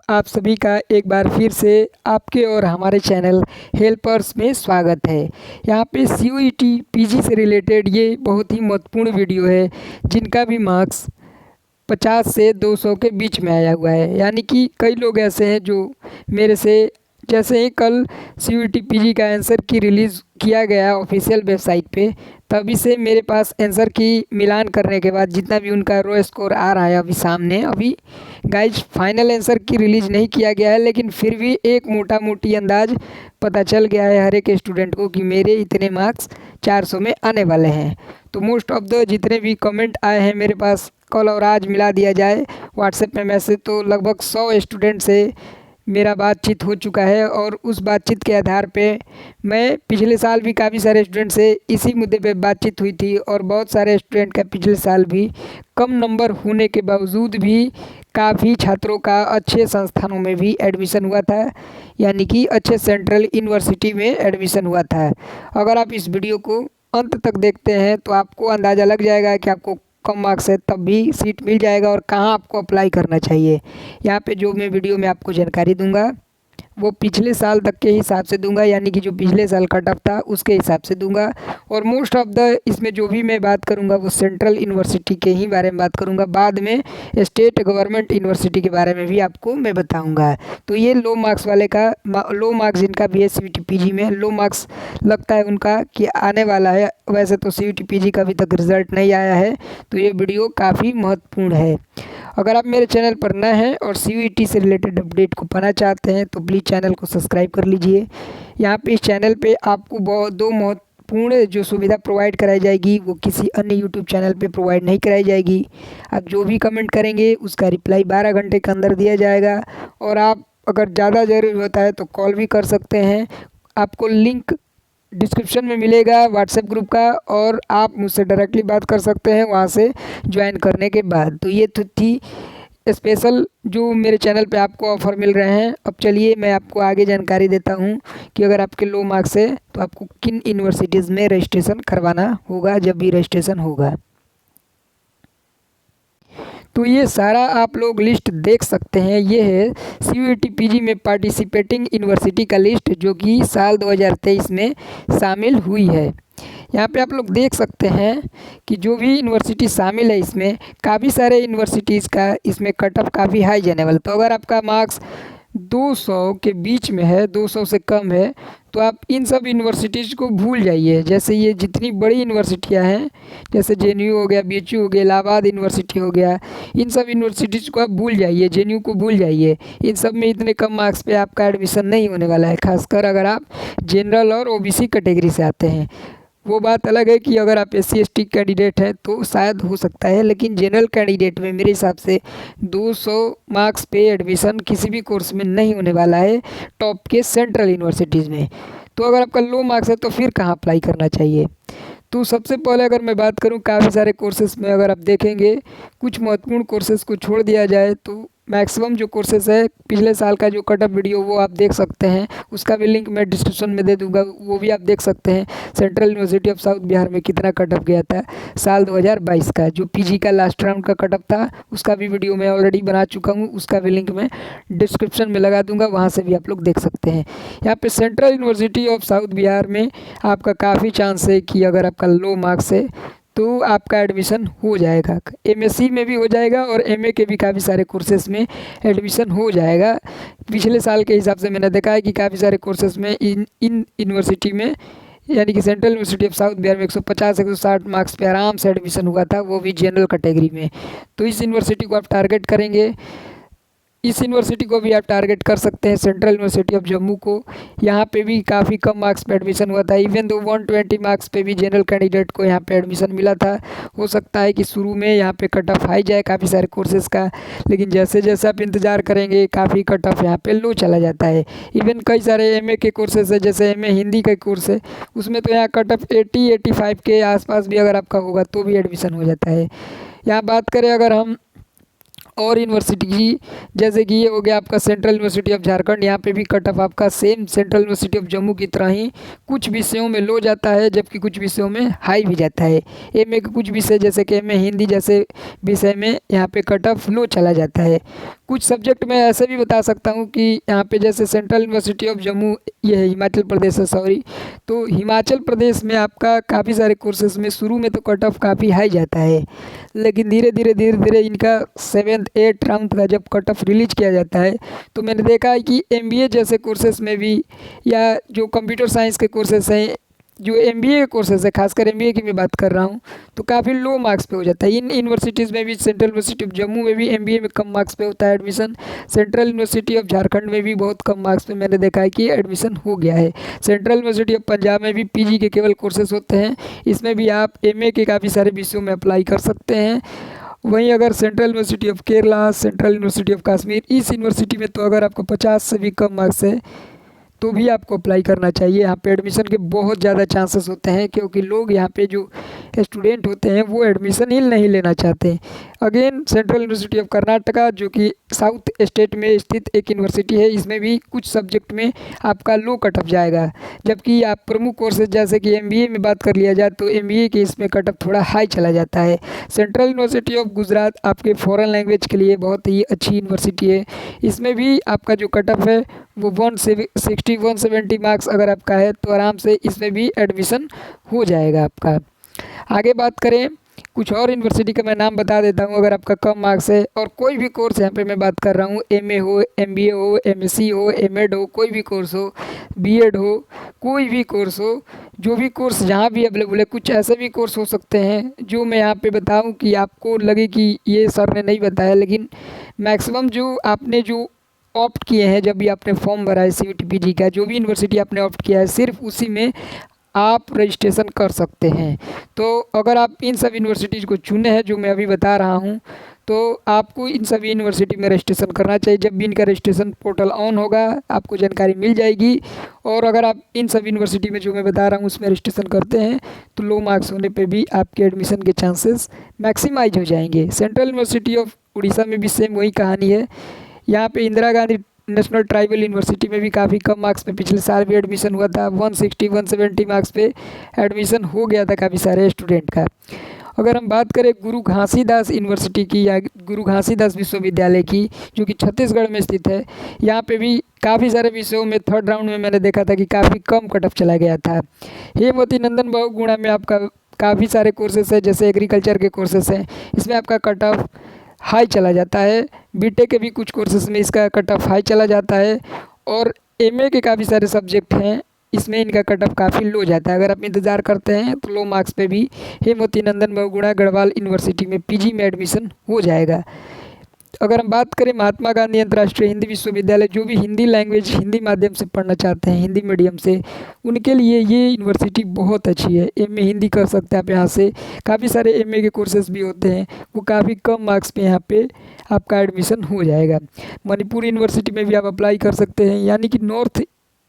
आप सभी का एक बार फिर से आपके और हमारे चैनल हेल्पर्स में स्वागत है। यहाँ पे CUET PG से रिलेटेड ये बहुत ही महत्वपूर्ण वीडियो है, जिनका भी मार्क्स 50 से 200 के बीच में आया हुआ है। यानी कि कई लोग ऐसे हैं जो मेरे से जैसे ही कल CUET PG का आंसर की रिलीज़ किया गया ऑफिशियल वेबसाइट पे, तभी से मेरे पास आंसर की मिलान करने के बाद जितना भी उनका रो स्कोर आ रहा है अभी सामने, अभी गाइज फाइनल आंसर की रिलीज़ नहीं किया गया है, लेकिन फिर भी एक मोटा मोटी अंदाज पता चल गया है हर एक स्टूडेंट को कि मेरे इतने मार्क्स 400 में आने वाले हैं। तो मोस्ट ऑफ द जितने भी कमेंट आए हैं मेरे पास कल और आज मिला दिया जाए व्हाट्सएप में मैसेज, तो लगभग 100 स्टूडेंट से मेरा बातचीत हो चुका है। और उस बातचीत के आधार पे मैं पिछले साल भी काफ़ी सारे स्टूडेंट से इसी मुद्दे पे बातचीत हुई थी, और बहुत सारे स्टूडेंट का पिछले साल भी कम नंबर होने के बावजूद भी काफ़ी छात्रों का अच्छे संस्थानों में भी एडमिशन हुआ था, यानी कि अच्छे सेंट्रल यूनिवर्सिटी में एडमिशन हुआ था। अगर आप इस वीडियो को अंत तक देखते हैं तो आपको अंदाज़ा लग जाएगा कि आपको कम मार्क्स है तब भी सीट मिल जाएगा और कहाँ आपको अप्लाई करना चाहिए। यहाँ पे जो मैं वीडियो में आपको जानकारी दूंगा वो पिछले साल तक के हिसाब से दूंगा, यानी कि जो पिछले साल कट ऑफ था उसके हिसाब से दूंगा। और मोस्ट ऑफ द इसमें जो भी मैं बात करूंगा वो सेंट्रल यूनिवर्सिटी के ही बारे में बात करूंगा। बाद में स्टेट गवर्नमेंट यूनिवर्सिटी के बारे में भी आपको मैं बताऊंगा। तो ये लो मार्क्स वाले का लो मार्क्स जिनका भी है CUET PG में लो मार्क्स लगता है उनका कि आने वाला है। वैसे तो CUET PG का अभी तक रिजल्ट नहीं आया है, तो ये वीडियो काफ़ी महत्वपूर्ण है। अगर आप मेरे चैनल पर नए हैं और CUET से रिलेटेड अपडेट को पाना चाहते हैं तो प्लीज़ चैनल को सब्सक्राइब कर लीजिए। यहाँ पे इस चैनल पे आपको दो महत्वपूर्ण जो सुविधा प्रोवाइड कराई जाएगी वो किसी अन्य यूट्यूब चैनल पे प्रोवाइड नहीं कराई जाएगी। आप जो भी कमेंट करेंगे उसका रिप्लाई 12 घंटे के अंदर दिया जाएगा, और आप अगर ज़्यादा ज़रूरी होता है तो कॉल भी कर सकते हैं। आपको लिंक डिस्क्रिप्शन में मिलेगा व्हाट्सएप ग्रुप का, और आप मुझसे डायरेक्टली बात कर सकते हैं वहाँ से ज्वाइन करने के बाद। तो ये तो थी स्पेशल जो मेरे चैनल पे आपको ऑफ़र मिल रहे हैं। अब चलिए मैं आपको आगे जानकारी देता हूँ कि अगर आपके लो मार्क्स है तो आपको किन यूनिवर्सिटीज़ में रजिस्ट्रेशन करवाना होगा जब भी रजिस्ट्रेशन होगा। तो ये सारा आप लोग लिस्ट देख सकते हैं। ये है CUET PG में पार्टिसिपेटिंग यूनिवर्सिटी का लिस्ट जो कि साल 2023 में शामिल हुई है। यहाँ पे आप लोग देख सकते हैं कि जो भी यूनिवर्सिटी शामिल है इसमें काफ़ी सारे यूनिवर्सिटीज़ का इसमें कट ऑफ काफ़ी हाई जाने वाला। तो अगर आपका मार्क्स 200 के बीच में है, 200 से कम है, तो आप इन सब यूनिवर्सिटीज़ को भूल जाइए। जैसे ये जितनी बड़ी यूनिवर्सिटियां हैं, जैसे JNU हो गया, BHU हो गया, इलाहाबाद यूनिवर्सिटी हो गया, इन सब यूनिवर्सिटीज़ को आप भूल जाइए। JNU को भूल जाइए। इन सब में इतने कम मार्क्स पे आपका एडमिशन नहीं होने वाला है, खासकर अगर आप जनरल और OBC कैटेगरी से आते हैं। वो बात अलग है कि अगर आप SC ST कैंडिडेट हैं तो शायद हो सकता है, लेकिन जनरल कैंडिडेट में मेरे हिसाब से 200 मार्क्स पे एडमिशन किसी भी कोर्स में नहीं होने वाला है टॉप के सेंट्रल यूनिवर्सिटीज़ में। तो अगर आपका लो मार्क्स है तो फिर कहाँ अप्लाई करना चाहिए। तो सबसे पहले अगर मैं बात करूँ काफ़ी सारे कोर्सेज़ में अगर आप देखेंगे कुछ महत्वपूर्ण कोर्सेज़ को छोड़ दिया जाए तो मैक्सिमम जो कोर्सेज़ है पिछले साल का जो कट ऑफ वीडियो वो आप देख सकते हैं, उसका भी लिंक मैं डिस्क्रिप्शन में दे दूंगा, वो भी आप देख सकते हैं। Central university of south Bihar में कितना कट ऑफ गया था साल 2022 का, जो PG का लास्ट राउंड का कट ऑफ था उसका भी वीडियो मैं ऑलरेडी बना चुका हूँ, उसका भी लिंक मैं डिस्क्रिप्शन में लगा दूँगा, वहाँ से भी आप लोग देख सकते हैं। यहाँ पर central university of south Bihar में आपका काफ़ी चांस है कि अगर आपका लो मार्क्स है तो आपका एडमिशन हो जाएगा। MSc में भी हो जाएगा और MA के भी काफ़ी सारे कोर्सेज में एडमिशन हो जाएगा। पिछले साल के हिसाब से मैंने देखा है कि काफ़ी सारे कोर्सेज में इन यूनिवर्सिटी में, यानी कि central university of south Bihar में 150-160 मार्क्स पे आराम से एडमिशन हुआ था, वो भी जनरल कैटेगरी में। तो इस यूनिवर्सिटी को आप टारगेट करेंगे, इस यूनिवर्सिटी को भी आप टारगेट कर सकते हैं। सेंट्रल यूनिवर्सिटी ऑफ जम्मू को, यहाँ पे भी काफ़ी कम मार्क्स पे एडमिशन हुआ था। इवन दो 120 मार्क्स पे भी जनरल कैंडिडेट को यहाँ पे एडमिशन मिला था। हो सकता है कि शुरू में यहाँ पे कट ऑफ हाई जाए काफ़ी सारे कोर्सेज़ का, लेकिन जैसे जैसे आप इंतज़ार करेंगे काफ़ी कट ऑफ यहाँ पे लो चला जाता है। इवन कई सारे MA के कोर्सेज़ है, जैसे MA हिंदी का कोर्स है, उसमें तो यहाँ कट ऑफ 80-85 के आसपास भी अगर आपका होगा तो भी एडमिशन हो जाता है। यहाँ बात करें अगर हम और यूनिवर्सिटी की, जैसे कि ये हो गया आपका सेंट्रल यूनिवर्सिटी ऑफ झारखंड, यहाँ पे भी कट ऑफ आपका same central university of Jammu की तरह ही कुछ विषयों में लो जाता है, जबकि कुछ विषयों में हाई भी जाता है। MA के कुछ विषय जैसे कि MA हिंदी जैसे विषय में यहाँ पे कट ऑफ लो चला जाता है। कुछ सब्जेक्ट मैं ऐसे भी बता सकता हूँ कि यहाँ पे जैसे सेंट्रल यूनिवर्सिटी ऑफ जम्मू, ये है हिमाचल प्रदेश है, सॉरी। तो हिमाचल प्रदेश में आपका काफ़ी सारे कोर्सेज में शुरू में तो कट ऑफ काफ़ी हाई जाता है, लेकिन धीरे धीरे इनका 7th 8th राउंड का जब कट ऑफ रिलीज किया जाता है तो मैंने देखा है कि एमबीए जैसे कोर्सेज में भी, या जो कंप्यूटर साइंस के कोर्सेज हैं, जो एमबीए के कोर्सेज है, खासकर एमबीए की मैं बात कर रहा हूँ, तो काफ़ी लो मार्क्स पे हो जाता है। इन यूनिवर्सिटीज़ में भी, सेंट्रल यूनिवर्सिटी ऑफ जम्मू में भी एमबीए में कम मार्क्स पे होता है admission. Central university of Jharkhand में भी बहुत कम मार्क्स पे मैंने देखा है कि एडमिशन हो गया है। सेंट्रल यूनिवर्सिटी ऑफ पंजाब में भी पीजी के केवल कोर्सेज होते हैं, इसमें भी आप एमए के काफ़ी सारे विषयों में अप्लाई कर सकते हैं। वहीं अगर central university of Kerala, central university of Kashmir, इस यूनिवर्सिटी में तो अगर आपको 50 से भी कम मार्क्स है तो भी आपको अप्लाई करना चाहिए। यहाँ पे एडमिशन के बहुत ज़्यादा चांसेस होते हैं, क्योंकि लोग यहाँ पे जो स्टूडेंट होते हैं वो एडमिशन ही नहीं लेना चाहते। Again central university of Karnataka, जो कि साउथ स्टेट में स्थित एक यूनिवर्सिटी है, इसमें भी कुछ सब्जेक्ट में आपका लो कट ऑफ जाएगा, जबकि आप प्रमुख कोर्सेज जैसे कि एमबीए में बात कर लिया जाए तो एमबीए के इसमें कट ऑफ थोड़ा हाई चला जाता है। सेंट्रल यूनिवर्सिटी ऑफ गुजरात आपके फॉरेन लैंग्वेज के लिए बहुत ही अच्छी यूनिवर्सिटी है, इसमें भी आपका जो कट ऑफ है वो 170 मार्क्स अगर आपका है तो आराम से इसमें भी एडमिशन हो जाएगा आपका। आगे बात करें कुछ और यूनिवर्सिटी का मैं नाम बता देता हूँ। अगर आपका कम मार्क्स है और कोई भी कोर्स, यहाँ पे मैं बात कर रहा हूँ, एमए हो, एमबीए हो, एमएससी हो, एमएड हो, कोई भी कोर्स हो, बीएड हो, कोई भी कोर्स हो, जो भी कोर्स जहाँ भी अवेलेबल है, कुछ ऐसे भी कोर्स हो सकते हैं जो मैं यहाँ पे बताऊँ कि आपको लगे कि ये सर ने नहीं बताया, लेकिन मैक्सिमम जो आपने जो ऑप्ट किए हैं, जब भी आपने फॉर्म भरा है सीयूटी पीजी का, जो भी यूनिवर्सिटी आपने ऑप्ट किया है, सिर्फ उसी में आप रजिस्ट्रेशन कर सकते हैं। तो अगर आप इन सब यूनिवर्सिटीज़ को चुने हैं जो मैं अभी बता रहा हूँ, तो आपको इन सभी यूनिवर्सिटी में रजिस्ट्रेशन करना चाहिए। जब भी इनका रजिस्ट्रेशन पोर्टल ऑन होगा आपको जानकारी मिल जाएगी। और अगर आप इन सभी यूनिवर्सिटी में जो मैं बता रहा हूँ उसमें रजिस्ट्रेशन करते हैं तो लो मार्क्स होने पे भी आपके एडमिशन के चांसेस मैक्सिमाइज हो जाएंगे। सेंट्रल यूनिवर्सिटी ऑफ उड़ीसा में भी सेम वही कहानी है। यहाँ पे Indira Gandhi national tribal university में भी काफ़ी कम मार्क्स पे पिछले साल भी एडमिशन हुआ था, 160-170 मार्क्स पे एडमिशन हो गया था काफ़ी सारे स्टूडेंट का। अगर हम बात करें गुरु घासीदास यूनिवर्सिटी की या गुरु घासीदास विश्वविद्यालय की, जो कि छत्तीसगढ़ में स्थित है, यहाँ पे भी काफ़ी सारे विषयों में 3rd राउंड में मैंने देखा था कि काफ़ी कम कट ऑफ चला गया था। हेमवती नंदन बहुगुणा में आपका काफ़ी सारे कोर्सेस है, जैसे एग्रीकल्चर के कोर्सेस हैं, इसमें आपका कट ऑफ हाई चला जाता है। बीटेक के भी कुछ कोर्सेज में इसका कट ऑफ हाई चला जाता है। और एमए के काफ़ी सारे सब्जेक्ट हैं, इसमें इनका कट ऑफ काफ़ी लो जाता है। अगर आप इंतज़ार करते हैं तो लो मार्क्स पे भी हेमवती नंदन बहुगुणा गढ़वाल यूनिवर्सिटी में पीजी में एडमिशन हो जाएगा। अगर हम बात करें महात्मा गांधी अंतर्राष्ट्रीय हिंदी विश्वविद्यालय, जो भी हिंदी लैंग्वेज हिंदी माध्यम से पढ़ना चाहते हैं, हिंदी मीडियम से, उनके लिए ये यूनिवर्सिटी बहुत अच्छी है। एमए हिंदी कर सकते हैं आप यहाँ से। काफ़ी सारे एमए के कोर्सेज भी होते हैं, वो काफ़ी कम मार्क्स पे यहाँ पे आपका एडमिशन हो जाएगा। मणिपुर यूनिवर्सिटी में भी आप अप्लाई कर सकते हैं, यानी कि नॉर्थ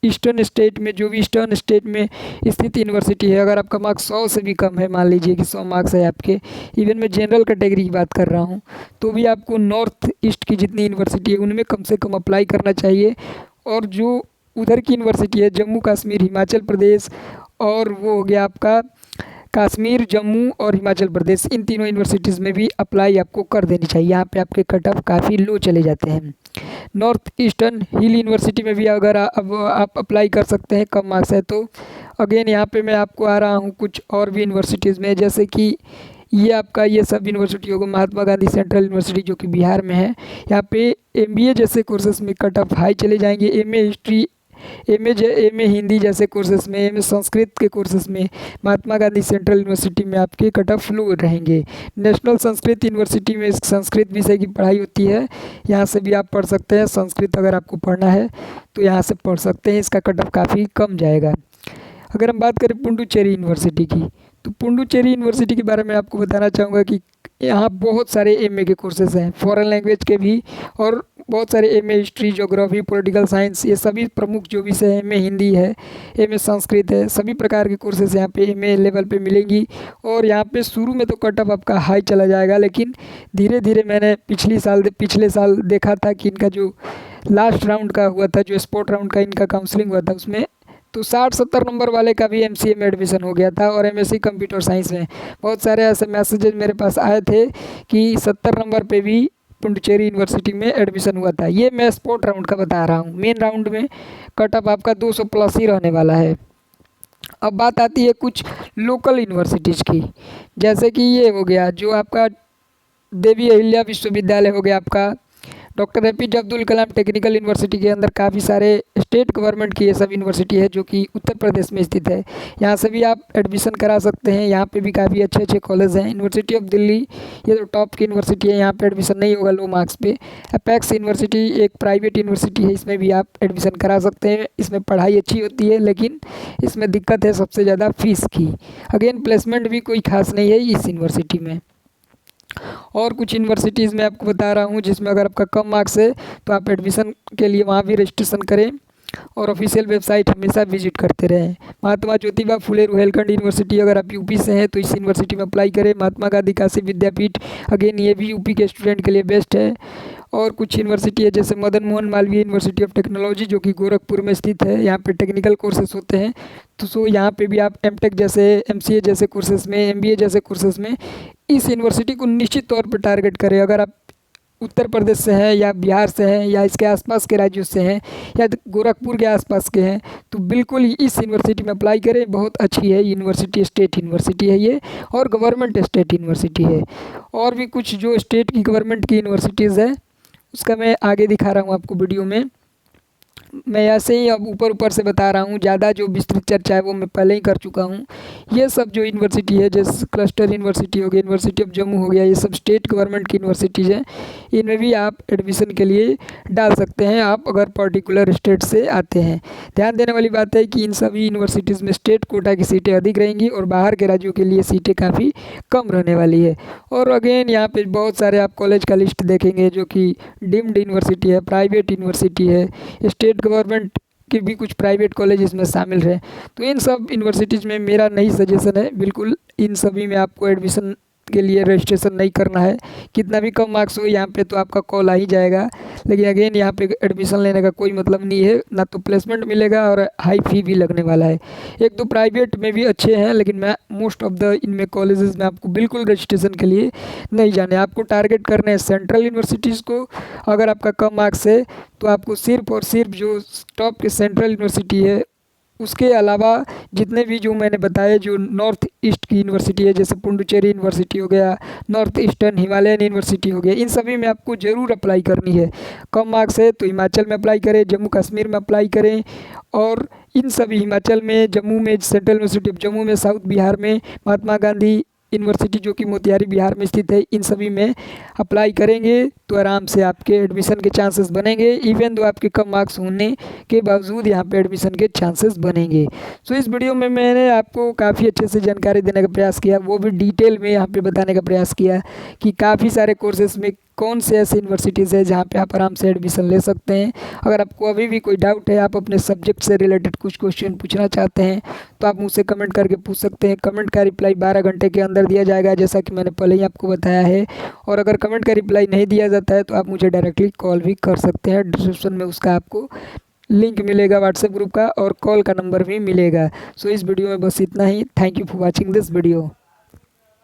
ईस्टर्न स्टेट में, जो भी ईस्टर्न स्टेट में स्थित यूनिवर्सिटी है, अगर आपका मार्क्स 100 से भी कम है, मान लीजिए कि 100 मार्क्स है आपके, इवन मैं जनरल कैटेगरी की बात कर रहा हूँ, तो भी आपको नॉर्थ ईस्ट की जितनी यूनिवर्सिटी है उनमें कम से कम अप्लाई करना चाहिए। और जो उधर की यूनिवर्सिटी है, जम्मू कश्मीर, हिमाचल प्रदेश, और वो हो गया आपका कश्मीर, जम्मू और हिमाचल प्रदेश, इन तीनों यूनिवर्सिटीज़ में भी अप्लाई आपको कर देनी चाहिए। यहाँ पे आपके कट ऑफ काफ़ी लो चले जाते हैं। नॉर्थ ईस्टर्न हिल यूनिवर्सिटी में भी अगर अब आप अप्लाई कर सकते हैं, कम मार्क्स है तो। अगेन यहाँ पे मैं आपको आ रहा हूँ कुछ और भी यूनिवर्सिटीज़ में, जैसे कि ये आपका ये सब यूनिवर्सिटी होगा, महात्मा गांधी सेंट्रल यूनिवर्सिटी जो कि बिहार में है। यहाँ पे एमबीए जैसे कोर्सेज में कट ऑफ हाई चले जाएंगे। एमए हिस्ट्री, एमए हिंदी जैसे कोर्सेज में, एमए संस्कृत के कोर्सेज में महात्मा गांधी सेंट्रल यूनिवर्सिटी में आपके कट ऑफ लो रहेंगे। नेशनल संस्कृत यूनिवर्सिटी में संस्कृत विषय की पढ़ाई होती है, यहाँ से भी आप पढ़ सकते हैं। संस्कृत अगर आपको पढ़ना है तो यहाँ से पढ़ सकते हैं, इसका कट ऑफ काफ़ी कम जाएगा। अगर हम बात करें पुडुचेरी यूनिवर्सिटी की, तो पुडुचेरी यूनिवर्सिटी के बारे में आपको बताना चाहूँगा कि यहाँ बहुत सारे एमए के कोर्सेज हैं, फॉरेन लैंग्वेज के भी, और बहुत सारे MA history, geography, political science, ये सभी प्रमुख जो विषय है, एमए हिंदी है, एमए संस्कृत है, सभी प्रकार के कोर्सेज यहाँ पे एमए लेवल पे मिलेंगी। और यहाँ पे शुरू में तो कट ऑफ आपका हाई चला जाएगा, लेकिन धीरे धीरे मैंने पिछले साल देखा था कि इनका जो लास्ट राउंड का हुआ था, जो स्पोर्ट राउंड का इनका काउंसलिंग हुआ था, उसमें तो 60-70 नंबर वाले का भी एमसीए में एडमिशन हो गया था। और एमएससी कंप्यूटर साइंस में बहुत सारे ऐसे मैसेजेस मेरे पास आए थे कि 70 नंबर पे भी पुडुचेरी यूनिवर्सिटी में एडमिशन हुआ था। ये मैं स्पोर्ट राउंड का बता रहा हूँ, मेन राउंड में कट ऑफ आपका 200 प्लस ही रहने वाला है। अब बात आती है कुछ लोकल यूनिवर्सिटीज़ की, जैसे कि ये हो गया जो आपका देवी अहिल्या विश्वविद्यालय हो गया, आपका doctor APJ Abdul Kalam technical university के अंदर काफ़ी सारे स्टेट गवर्नमेंट की ये सब यूनिवर्सिटी है जो कि उत्तर प्रदेश में स्थित है। यहाँ से भी आप एडमिशन करा सकते हैं। यहाँ पे भी काफ़ी अच्छे अच्छे कॉलेज हैं। यूनिवर्सिटी ऑफ दिल्ली ये तो टॉप की यूनिवर्सिटी है, यहाँ पे एडमिशन नहीं होगा लो मार्क्स पे। अपेक्स यूनिवर्सिटी एक प्राइवेट यूनिवर्सिटी है, इसमें भी आप एडमिशन करा सकते हैं। इसमें पढ़ाई अच्छी होती है, लेकिन इसमें दिक्कत है सबसे ज़्यादा फ़ीस की। अगेन प्लेसमेंट भी कोई खास नहीं है इस यूनिवर्सिटी में। और कुछ यूनिवर्सिटीज़ में आपको बता रहा हूँ जिसमें अगर आपका कम मार्क्स है तो आप एडमिशन के लिए वहाँ भी रजिस्ट्रेशन करें और ऑफिशियल वेबसाइट हमेशा विजिट करते रहें। महात्मा ज्योतिबा फुले रुहेलखंड यूनिवर्सिटी, अगर आप यूपी से हैं तो इस यूनिवर्सिटी में अप्लाई करें। महात्मा गांधी काशी विद्यापीठ, अगेन ये भी यूपी के स्टूडेंट के लिए बेस्ट है। और कुछ यूनिवर्सिटी है जैसे Madan Mohan Malviya university of technology जो कि गोरखपुर में स्थित है, यहाँ पे टेक्निकल कोर्सेज होते हैं। तो यहाँ पे भी आप एमटेक जैसे, एमसीए जैसे कोर्सेज में, एमबीए जैसे कोर्सेज में इस यूनिवर्सिटी को निश्चित तौर पर टारगेट करें। अगर आप उत्तर प्रदेश से हैं या बिहार से हैं या इसके आसपास के राज्यों से हैं या गोरखपुर के आसपास के हैं तो बिल्कुल ही इस यूनिवर्सिटी में अप्लाई करें। बहुत अच्छी है यूनिवर्सिटी, स्टेट यूनिवर्सिटी है ये और गवर्नमेंट स्टेट यूनिवर्सिटी है। और भी कुछ जो स्टेट की गवर्नमेंट की यूनिवर्सिटीज़ है उसका मैं आगे दिखा रहा हूँ आपको वीडियो में। मैं ऐसे ही अब ऊपर ऊपर से बता रहा हूँ, ज़्यादा जो विस्तृत चर्चा है वो मैं पहले ही कर चुका हूँ। ये सब जो यूनिवर्सिटी है जैसे क्लस्टर यूनिवर्सिटी हो गया, यूनिवर्सिटी ऑफ जम्मू हो गया, ये सब स्टेट गवर्नमेंट की यूनिवर्सिटीज़ हैं। इनमें भी आप एडमिशन के लिए डाल सकते हैं आप अगर पर्टिकुलर स्टेट से आते हैं। ध्यान देने वाली बात है कि इन सभी यूनिवर्सिटीज़ में स्टेट कोटा की सीटें अधिक रहेंगी और बाहर के राज्यों के लिए सीटें काफ़ी कम रहने वाली है। और अगेन यहाँ पे बहुत सारे आप कॉलेज का लिस्ट देखेंगे जो कि डीम्ड यूनिवर्सिटी है, प्राइवेट यूनिवर्सिटी है, स्टेट गवर्नमेंट के भी कुछ प्राइवेट कॉलेज इसमें शामिल हैं। तो इन सब यूनिवर्सिटीज़ में मेरा नहीं सजेशन है, बिल्कुल इन सभी में आपको एडमिशन के लिए रजिस्ट्रेशन नहीं करना है। कितना भी कम मार्क्स हो यहाँ पे तो आपका कॉल आ ही जाएगा, लेकिन अगेन यहाँ पे एडमिशन लेने का कोई मतलब नहीं है, ना तो प्लेसमेंट मिलेगा और हाई फी भी लगने वाला है। एक दो प्राइवेट में भी अच्छे हैं लेकिन मैं मोस्ट ऑफ द इनमें कॉलेजेस में आपको बिल्कुल रजिस्ट्रेशन के लिए नहीं जाने। आपको टारगेट करना है सेंट्रल यूनिवर्सिटीज़ को। अगर आपका कम मार्क्स है तो आपको सिर्फ और सिर्फ जो टॉप के सेंट्रल यूनिवर्सिटी है उसके अलावा जितने भी जो मैंने बताए जो नॉर्थ ईस्ट की यूनिवर्सिटी है जैसे पुडुचेरी यूनिवर्सिटी हो गया, नॉर्थ ईस्टर्न हिमालयन यूनिवर्सिटी हो गया, इन सभी में आपको ज़रूर अप्लाई करनी है। कम मार्क्स है तो हिमाचल में अप्लाई करें, जम्मू कश्मीर में अप्लाई करें। और इन सभी हिमाचल में, जम्मू में सेंट्रल यूनिवर्सिटी ऑफ जम्मू में, साउथ बिहार में महात्मा गांधी यूनिवर्सिटी जो कि मोतिहारी बिहार में स्थित है, इन सभी में अप्लाई करेंगे तो आराम से आपके एडमिशन के चांसेस बनेंगे। इवन दो आपके कम मार्क्स होने के बावजूद यहाँ पे एडमिशन के चांसेस बनेंगे। सो इस वीडियो में मैंने आपको काफ़ी अच्छे से जानकारी देने का प्रयास किया, वो भी डिटेल में यहाँ पे बताने का प्रयास किया कि काफ़ी सारे कोर्सेज में कौन से ऐसे यूनिवर्सिटीज़ है जहाँ पे आप आराम से एडमिशन ले सकते हैं। अगर आपको अभी भी कोई डाउट है, आप अपने सब्जेक्ट से रिलेटेड कुछ क्वेश्चन पूछना चाहते हैं तो आप मुझसे कमेंट करके पूछ सकते हैं। कमेंट का रिप्लाई 12 घंटे के अंदर दिया जाएगा जैसा कि मैंने पहले ही आपको बताया है। और अगर कमेंट का रिप्लाई नहीं दिया जाता है तो आप मुझे डायरेक्टली कॉल भी कर सकते हैं। डिस्क्रिप्शन में उसका आपको लिंक मिलेगा व्हाट्सएप ग्रुप का और कॉल का नंबर भी मिलेगा। सो इस वीडियो में बस इतना ही। Thank you for watching this video.